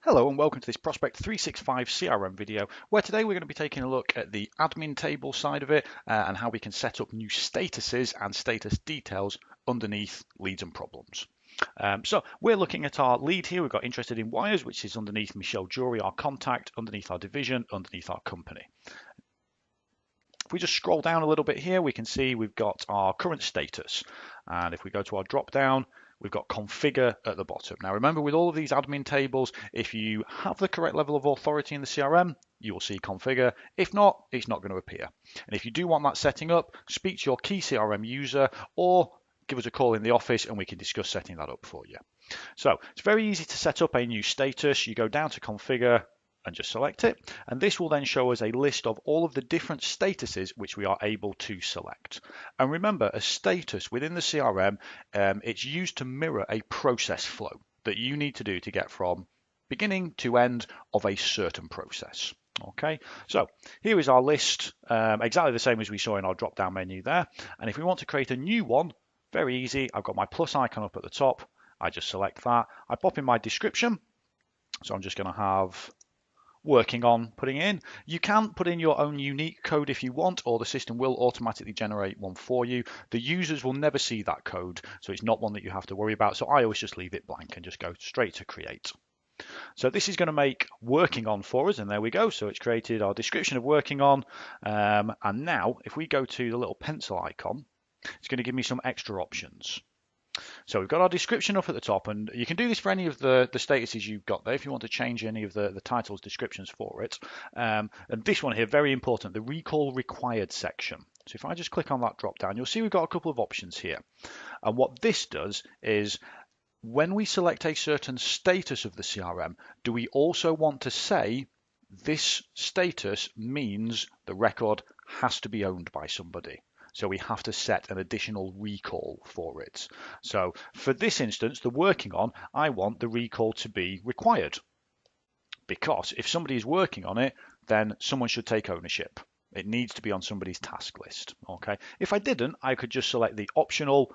Hello and welcome to this Prospect 365 CRM video, where today we're going to be taking a look at the admin table side of it and how we can set up new statuses and status details underneath leads and problems. So we're looking at our lead here. We've got interested in wires, which is underneath Michelle Jury, our contact, underneath our division, underneath our company. If we just scroll down a little bit here, we can see we've got our current status. And if we go to our drop down, we've got configure at the bottom. Now remember, with all of these admin tables, if you have the correct level of authority in the CRM, you will see configure. If not, it's not going to appear. And if you do want that setting up, speak to your key CRM user or give us a call in the office and we can discuss setting that up for you. So it's very easy to set up a new status. You go down to configure and just select it. And this will then show us a list of all of the different statuses which we are able to select. And remember, a status within the CRM, it's used to mirror a process flow that you need to do to get from beginning to end of a certain process. Okay, so here is our list, exactly the same as we saw in our drop down menu there. And if we want to create a new one, very easy. I've got my plus icon up at the top. I just select that. I pop in my description. So I'm just going to have working on putting in. You can put in your own unique code if you want, or the system will automatically generate one for you. The users will never see that code, so it's not one that you have to worry about. So I always just leave it blank and just go straight to create. So this is going to make working on for us, and there we go. So it's created our description of working on. And now if we go to the little pencil icon, it's going to give me some extra options. So we've got our description up at the top, and you can do this for any of the statuses you've got there if you want to change any of the titles, descriptions for it. And this one here, very important, the recall required section. So if I just click on that drop down, you'll see we've got a couple of options here. And what this does is when we select a certain status of the CRM, do we also want to say this status means the record has to be owned by somebody? So we have to set an additional recall for it. So for this instance, the working on, I want the recall to be required. Because if somebody is working on it, then someone should take ownership. It needs to be on somebody's task list. Okay. If I didn't, I could just select the optional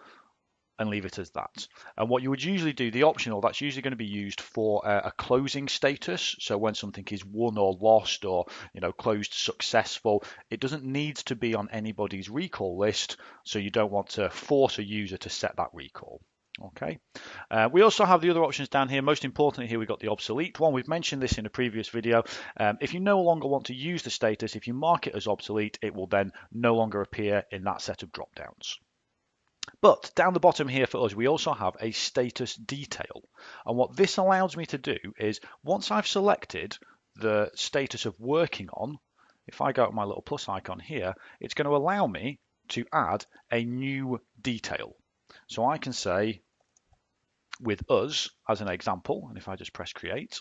and leave it as that. And what you would usually do, the optional, that's usually going to be used for a closing status. So when something is won or lost or closed successful, it doesn't need to be on anybody's recall list. So you don't want to force a user to set that recall. Okay. We also have the other options down here. Most importantly here, we've got the obsolete one. We've mentioned this in a previous video. If you no longer want to use the status, if you mark it as obsolete, it will then no longer appear in that set of drop downs. But down the bottom here for us, we also have a status detail. And what this allows me to do is once I've selected the status of working on, if I go to my little plus icon here, it's going to allow me to add a new detail. So I can say with us as an example, and if I just press create,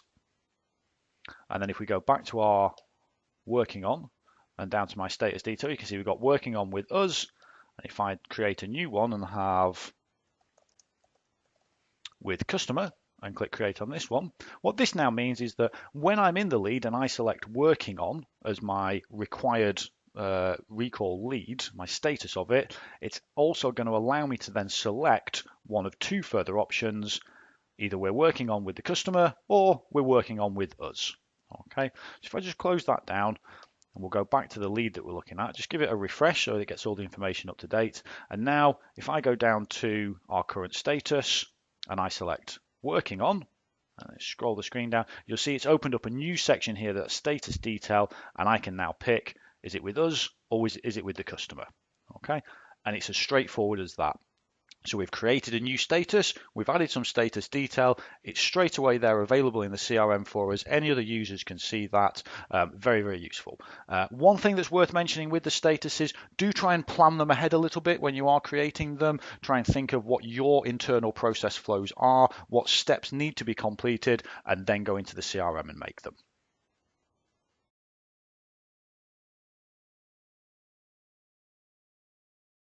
and then if we go back to our working on and down to my status detail, you can see we've got working on with us. If I create a new one and have with customer and click create on this one, what this now means is that when I'm in the lead and I select working on as my required recall lead, my status of it, it's also going to allow me to then select one of two further options. Either we're working on with the customer or we're working on with us. Okay, so if I just close that down, and we'll go back to the lead that we're looking at. Just give it a refresh so it gets all the information up to date. And now if I go down to our current status and I select working on, and scroll the screen down, you'll see it's opened up a new section here that's status detail, and I can now pick, is it with us or is it with the customer? Okay, and it's as straightforward as that. So we've created a new status, we've added some status detail, it's straight away there available in the CRM for us. Any other users can see that. Very, very useful. One thing that's worth mentioning with the statuses, do try and plan them ahead a little bit when you are creating them. Try and think of what your internal process flows are, what steps need to be completed, and then go into the CRM and make them.